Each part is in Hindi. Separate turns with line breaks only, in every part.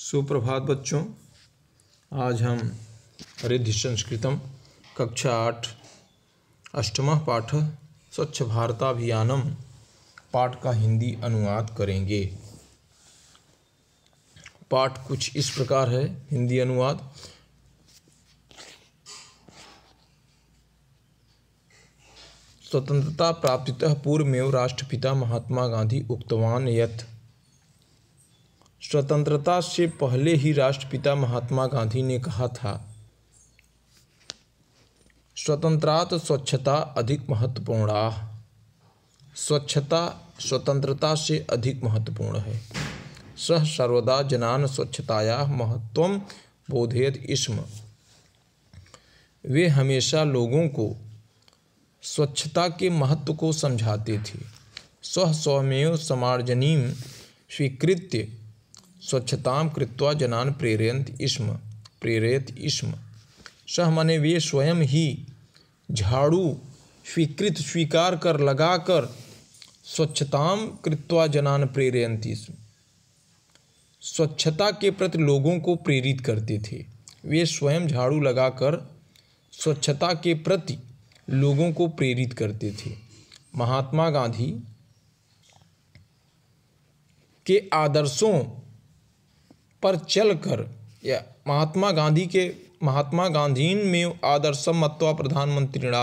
सुप्रभात बच्चों, आज हम रिद्धि संस्कृतम कक्षा 8 अष्टमः पाठ स्वच्छ भारताभियानम पाठ का हिंदी अनुवाद करेंगे। पाठ कुछ इस प्रकार है। हिंदी अनुवाद। स्वतंत्रता प्राप्तितः पूर्वमेव राष्ट्रपिता महात्मा गांधी उक्तवान यत् स्वतंत्रता से पहले ही राष्ट्रपिता महात्मा गांधी ने कहा था, स्वतंत्रात् स्वच्छता अधिक महत्वपूर्णा। स्वच्छता स्वतंत्रता से अधिक महत्वपूर्ण है। सः सर्वदा जनान् स्वच्छतायाः महत्वं बोधयति स्म। वे हमेशा लोगों को स्वच्छता के महत्व को समझाते थे। सः स्वयमेव समार्जनीं स्वीकृत्य स्वच्छतां कृत्वा जनान् प्रेरयति स्म। सः माने वे स्वयं ही झाड़ू स्वीकार कर लगाकर स्वच्छतां कृत्वा जनान् प्रेरयति स्म। स्वच्छता के प्रति लोगों को प्रेरित करते थे। वे स्वयं झाड़ू लगाकर स्वच्छता के प्रति लोगों को प्रेरित करते थे। महात्मा गांधी के आदर्शों पर चलकर या महात्मा गांधी में आदर्शम मत्वा प्रधानमंत्रिणा,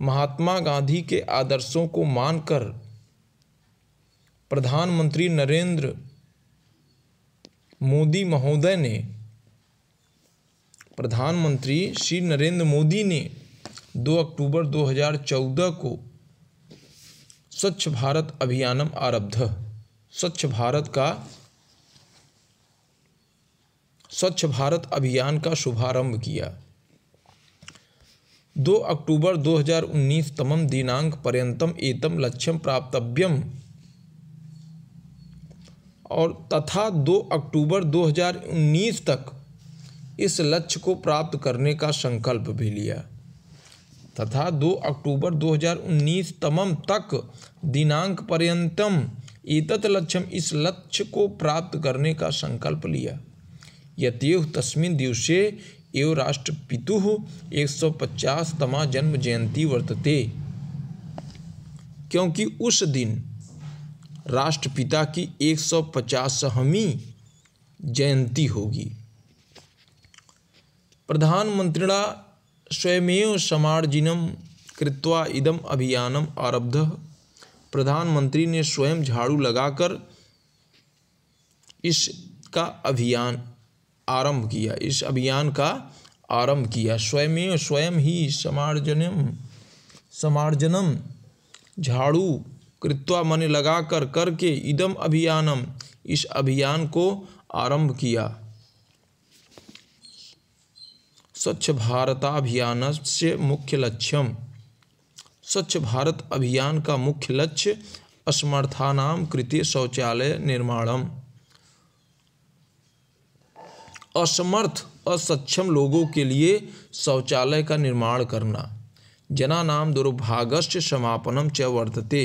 महात्मा गांधी के आदर्शों को मानकर प्रधानमंत्री नरेंद्र मोदी महोदय ने, प्रधानमंत्री श्री नरेंद्र मोदी ने 2 अक्टूबर 2014 को स्वच्छ भारत अभियानम आरब्ध, स्वच्छ भारत अभियान का शुभारंभ किया। 2 अक्टूबर 2019 तमं दिनांक पर्यंतम एतम लक्ष्यम प्राप्तव्यम, और तथा 2 अक्टूबर 2019 तक इस लक्ष्य को प्राप्त करने का संकल्प भी लिया। तथा 2 अक्टूबर 2019 तमम तक दिनांक पर्यंतम एतत् लक्ष्यम, इस लक्ष्य को प्राप्त करने का संकल्प लिया। यतएव तस्मिन् दिवसे एव राष्ट्रपितुः 150तमा जन्म जयंती वर्तते, क्योंकि उस दिन राष्ट्रपिता की 150वीं जयंती होगी। प्रधानमंत्रिणा स्वयमेव समार्जनीं कृत्वा इदम अभियानम आरब्धः, प्रधानमंत्री ने स्वयं झाड़ू लगाकर इसका अभियान आरंभ किया, इस अभियान का आरंभ किया। स्वयं ही समार्जनम झाड़ू कृत्वा माने लगाकर करके, इदम अभियानम, इस अभियान को आरंभ किया। स्वच्छ भारताभियानस्य मुख्य लक्ष्यम, स्वच्छ भारत अभियान का मुख्य लक्ष्य असमर्थानां कृते शौचालय निर्माणम, असमर्थ असक्षम लोगों के लिए शौचालय का निर्माण करना। जनानां दुर्भाग्यस्य समापनम च वर्तते,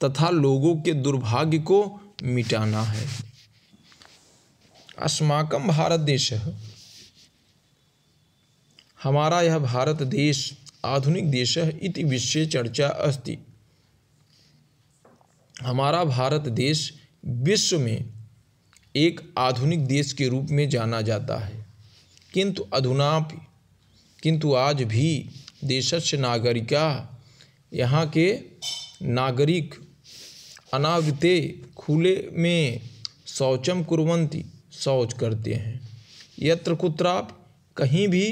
तथा लोगों के दुर्भाग्य को मिटाना है। अस्माकं भारत देशः, हमारा यह भारत देश आधुनिक देशः इति विषये चर्चा अस्ति। हमारा भारत देश विश्व में एक आधुनिक देश के रूप में जाना जाता है। किंतु आज भी देशस्य नागरिका, यहाँ के नागरिक अनावृते खुले में शौचम कुर्वन्ति, शौच करते हैं। यत्र कुत्रापि कहीं भी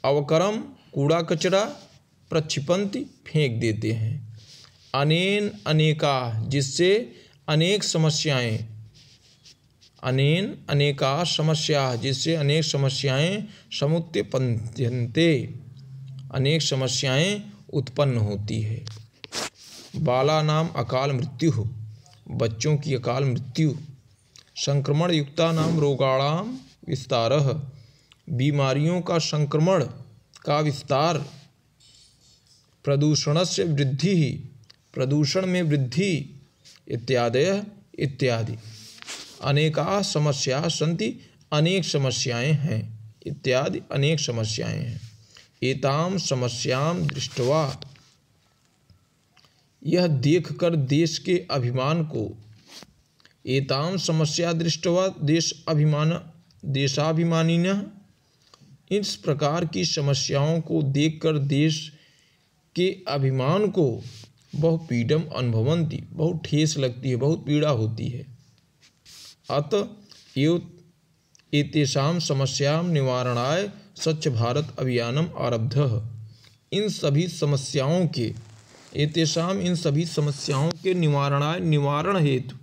अवकरम कूड़ा कचरा प्रक्षिपन्ति, फेंक देते हैं। अनेन अनेका, जिससे अनेक समस्याएं, अनेन अनेका समस्या, जिससे अनेक समस्याएं समुत्पन्यन्ते, अनेक समस्याएं उत्पन्न होती है। बालानाम अकाल मृत्यु, बच्चों की अकाल मृत्यु। संक्रमण युक्तानाम रोगाणाम विस्तारः, बीमारियों का संक्रमण का विस्तार। प्रदूषणस्य वृद्धि, प्रदूषण में वृद्धि। इत्यादि। अनेका समस्या सन्ति, अनेक समस्याएं हैं इत्यादि अनेक समस्याएं हैं। एताम समस्याम दृष्ट्वा, यह देखकर देश के अभिमान को, एताम समस्या दृष्ट्वा देशाभिमानिनः, इस प्रकार की समस्याओं को देखकर देश के अभिमान को बहु पीडम अनुभवन्ति, बहुत ठेस लगती है, बहुत पीड़ा होती है। अतः एतेषां समस्यां निवारणाय स्वच्छ भारत अभियानम आरब्धः। इन सभी समस्याओं के निवारण हेतु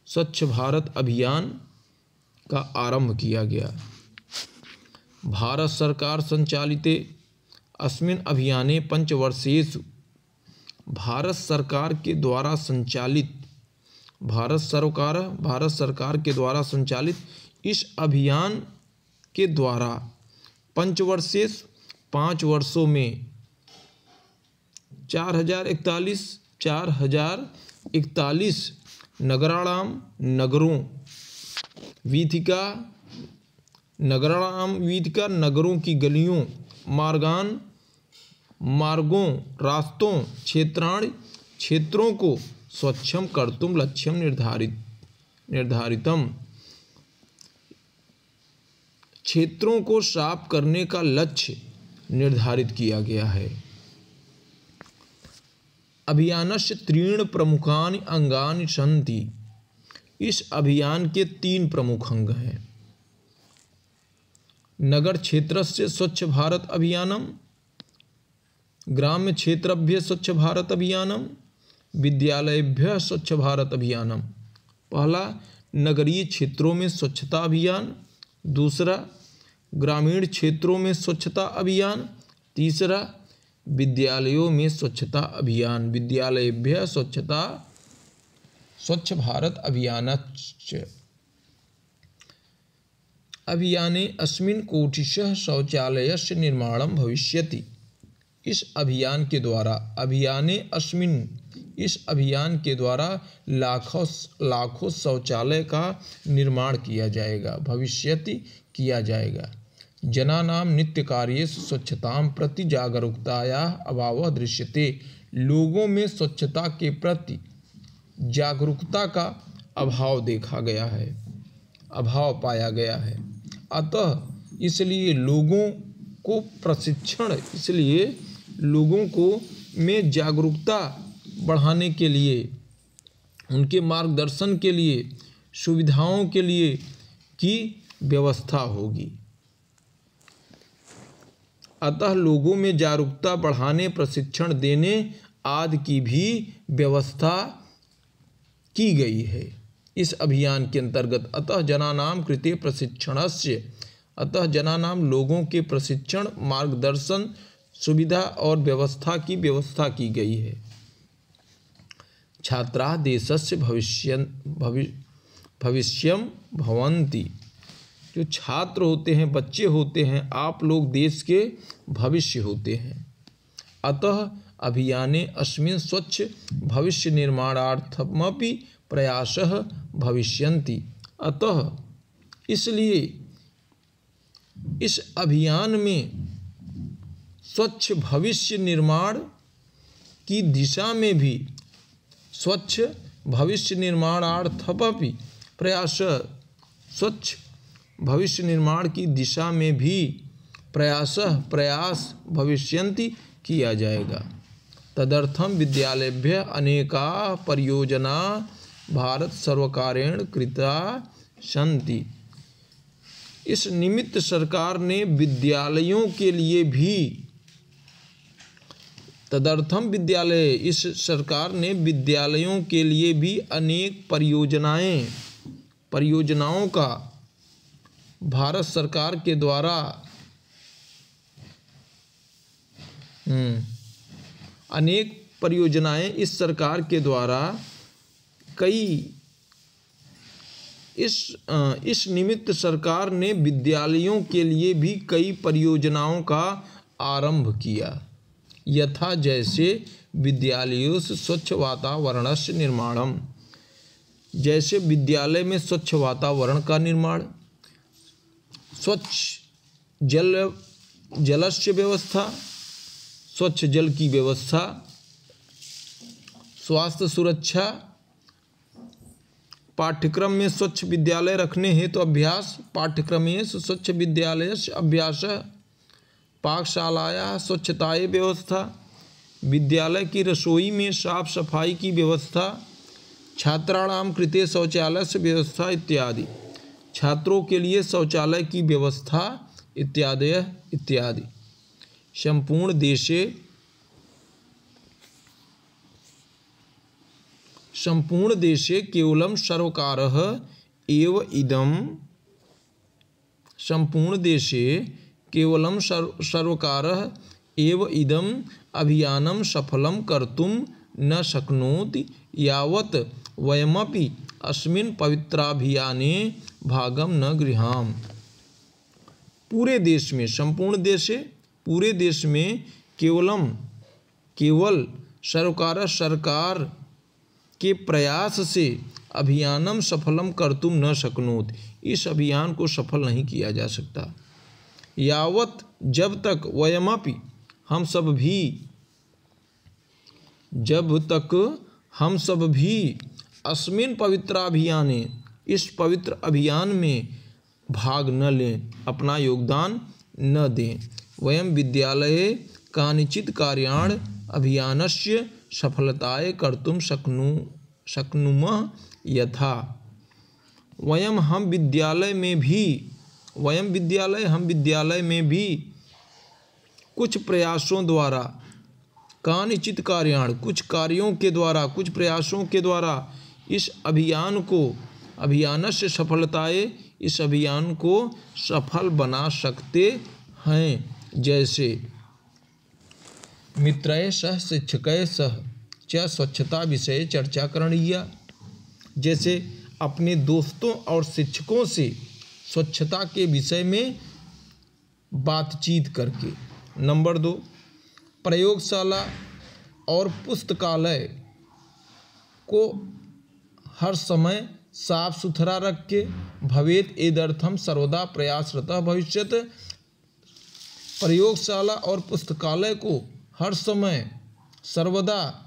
स्वच्छ भारत अभियान का आरंभ किया गया। भारत सरकार संचालिते अस्मिन् अभियाने पंचवर्षेषु, भारत सरकार के द्वारा संचालित इस अभियान के द्वारा पंचवर्षेषु 5 वर्षों में 4041 नगराणाम वीथिका नगरों की गलियों, मार्गों, रास्तों, क्षेत्रों को स्वच्छम कर्तुम लक्ष्यम निर्धारितम, क्षेत्रों को साफ करने का लक्ष्य निर्धारित किया गया है। अभियानस्य 3 प्रमुखानि अंगानि सन्ति। इस अभियान के 3 प्रमुख अंग हैं। नगर क्षेत्रस्य स्वच्छ भारत अभियानम, ग्राम्य क्षेत्रभ्य स्वच्छ भारत अभियानम, विद्यालयभ्य स्वच्छ भारत अभियानम। पहला नगरीय क्षेत्रों में स्वच्छता अभियान, दूसरा ग्रामीण क्षेत्रों में स्वच्छता अभियान, तीसरा विद्यालयों में स्वच्छता अभियान। विद्यालयभ्य स्वच्छ भारत अभियानस्य अभियाने अस्मिन् कोटिशः शौचालयस्य निर्माणं भविष्यति। इस अभियान के द्वारा लाखों शौचालय का निर्माण किया जाएगा, भविष्यति किया जाएगा। जनानां नित्यकार्येषु स्वच्छतां प्रति जागरूकतायाः अभावः दृश्यते। लोगों में स्वच्छता के प्रति जागरूकता का अभाव देखा गया है, अभाव पाया गया है। अतः इसलिए लोगों को में जागरूकता बढ़ाने के लिए, उनके मार्गदर्शन के लिए, सुविधाओं के लिए की व्यवस्था होगी। अतः लोगों में जागरूकता बढ़ाने, प्रशिक्षण देने आदि की भी व्यवस्था की गई है इस अभियान के अंतर्गत। अतः जनानां कृते प्रशिक्षणस्य, अतः जनानां लोगों के प्रशिक्षण, मार्गदर्शन, सुविधा और व्यवस्था की गई है। छात्राः देशस्य भविष्यं भवन्ति। जो छात्र होते हैं, बच्चे होते हैं, आप लोग देश के भविष्य होते हैं। अतः अभियाने अस्मिन् स्वच्छ भविष्य निर्माणार्थमपि प्रयासः भविष्यन्ति। अतः इसलिए इस अभियान में स्वच्छ भविष्य निर्माण की दिशा में भी, स्वच्छ भविष्य निर्माणार्थमपि प्रयास, स्वच्छ भविष्य निर्माण की दिशा में भी प्रयास भविष्यन्ति किया जाएगा। तदर्थम विद्यालयभ्यः अनेका परियोजना भारत सर्वकारेण कृता सन्ति। इस निमित्त सरकार ने विद्यालयों के लिए भी, तदर्थम विद्यालय, इस सरकार ने विद्यालयों के लिए भी अनेक परियोजनाओं का भारत सरकार के द्वारा अनेक परियोजनाएं इस सरकार के द्वारा इस निमित्त सरकार ने विद्यालयों के लिए भी कई परियोजनाओं का आरंभ किया। यथा जैसे विद्यालयों से स्वच्छ वातावरणस्य निर्माणम, जैसे विद्यालय में स्वच्छ वातावरण का निर्माण, स्वच्छ जलस्य व्यवस्था, स्वच्छ जल की व्यवस्था, स्वास्थ्य सुरक्षा, पाठ्यक्रम में स्वच्छ विद्यालय रखने हेतु अभ्यास, पाठ्यक्रमेषु स्वच्छ विद्यालयस्य अभ्यासः, पाकशालायाः स्वच्छतायै व्यवस्था, विद्यालय की रसोई में साफ सफाई की व्यवस्था, छात्राणां कृते शौचालयस्य व्यवस्था इत्यादि, छात्रों के लिए शौचालय की व्यवस्था इत्यादि इत्यादि। संपूर्ण देशे केवलं सर्वकारः एव इदं संपूर्ण देशे केवलं सर्वकारः एव इदम् अभियानं सफलं कर्तुं न शक्नोति यावत् वयमपि अस्मिन् पवित्राभियाने भागं न गृहाम। पूरे देश में, संपूर्ण देशे पूरे देश में केवल सरकार के प्रयास से अभियानम सफलम कर्तुम न शक्नोत, इस अभियान को सफल नहीं किया जा सकता। यावत जब तक वयमपि हम सब भी अस्मिन पवित्राभियाने इस पवित्र अभियान में भाग न लें, अपना योगदान न दें। वयं विद्यालये कानिचित् कार्याणि अभियानस्य सफलतायै कर्तुं शक्नुमः यथा हम विद्यालय में भी कुछ प्रयासों द्वारा कानिचित् कार्याणि कुछ प्रयासों के द्वारा इस अभियानस्य सफलतायै इस अभियान को सफल बना सकते हैं। जैसे मित्रैः सह शिक्षकैः सह च स्वच्छता विषये चर्चा करणीया, जैसे अपने दोस्तों और शिक्षकों से स्वच्छता के विषय में बातचीत करके। नंबर 2, प्रयोगशाला और पुस्तकालय को हर समय साफ सुथरा रख के भवेत एदर्थम सर्वदा प्रयासरतः भविष्यत। प्रयोगशाला और पुस्तकालय को हर समय सर्वदा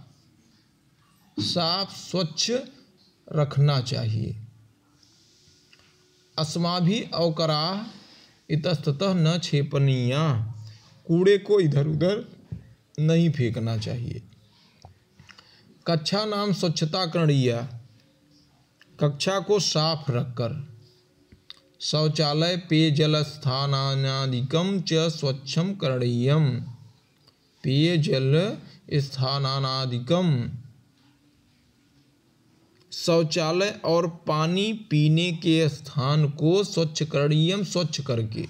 साफ स्वच्छ रखना चाहिए। अस्माभिः अवकराः इतस्ततः न क्षेपणीया, कूड़े को इधर उधर नहीं फेंकना चाहिए। कक्षा नाम स्वच्छता करणीया, कक्षा को साफ रखकर। शौचालय पेयजल स्थानानादिकं च स्वच्छं करणीयम्, पेयजल स्थानानादिकं। शौचालय और पानी पीने के स्थान को स्वच्छ करणीयम, स्वच्छ करके।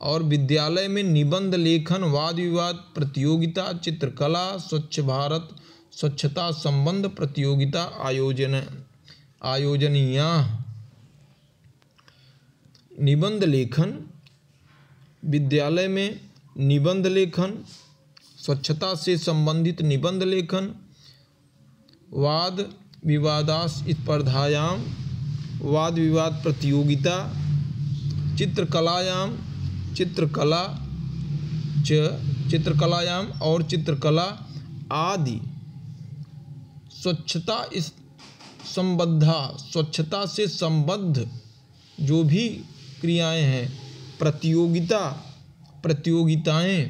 और विद्यालय में निबंध लेखन, वाद विवाद प्रतियोगिता, चित्रकला, स्वच्छ भारत स्वच्छता संबंध प्रतियोगिता आयोजनीया। निबंध लेखन, विद्यालय में निबंध लेखन, स्वच्छता से संबंधित निबंध लेखन, वाद विवादास्पर्धायाम वाद विवाद प्रतियोगिता, चित्रकलायाम और चित्रकला आदि। स्वच्छता से संबद्ध जो भी क्रियाएं हैं, प्रतियोगिताएं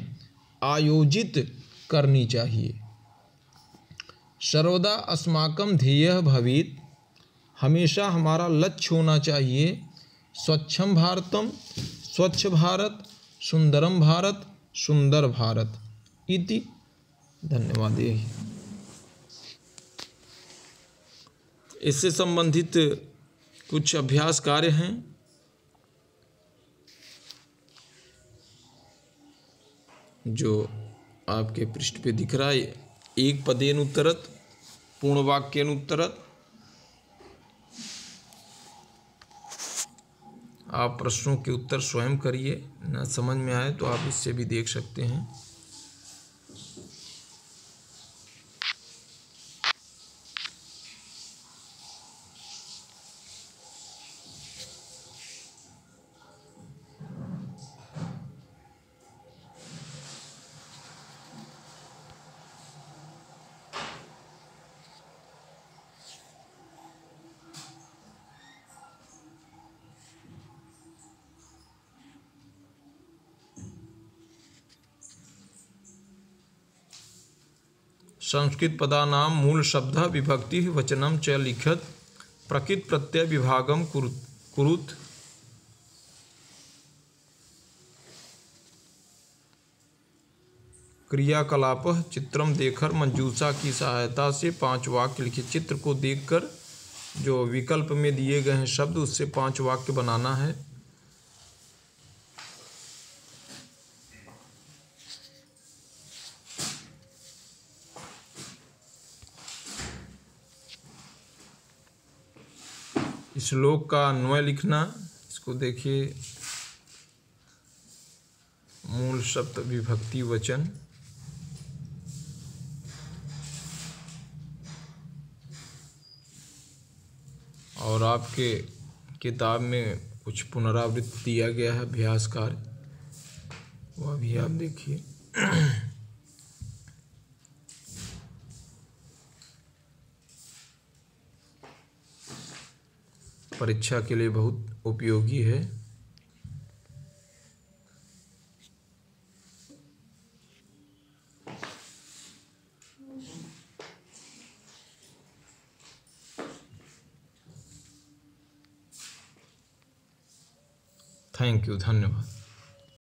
आयोजित करनी चाहिए। सर्वदा अस्माकं ध्येयः भवेत्, हमेशा हमारा लक्ष्य होना चाहिए। स्वच्छं भारतम, स्वच्छ भारत, सुंदरम भारत, सुंदर भारत इति। धन्यवाद। इससे संबंधित कुछ अभ्यास कार्य हैं। जो आपके पृष्ठ पे दिख रहा है, एक पदेनुत्तरत, पूर्ण वाक्यानुत्तरत। आप प्रश्नों के उत्तर स्वयं करिए, न समझ में आए तो आप इससे भी देख सकते हैं। संस्कृत पदानां मूल शब्दः विभक्तिः वचनं च लिखत प्रकृत प्रत्यय विभागम कुरुत। क्रियाकलाप चित्रम देखकर मंजूषा की सहायता से 5 वाक्य लिखिए। चित्र को देखकर जो विकल्प में दिए गए हैं शब्द उससे 5 वाक्य बनाना है। श्लोक का अन्वय लिखना, इसको देखिए। मूल शब्द विभक्ति वचन, और आपके किताब में कुछ पुनरावृत्ति दिया गया है अभ्यास कार्य, वह भी आप देखिए। परीक्षा के लिए बहुत उपयोगी है। थैंक यू, धन्यवाद।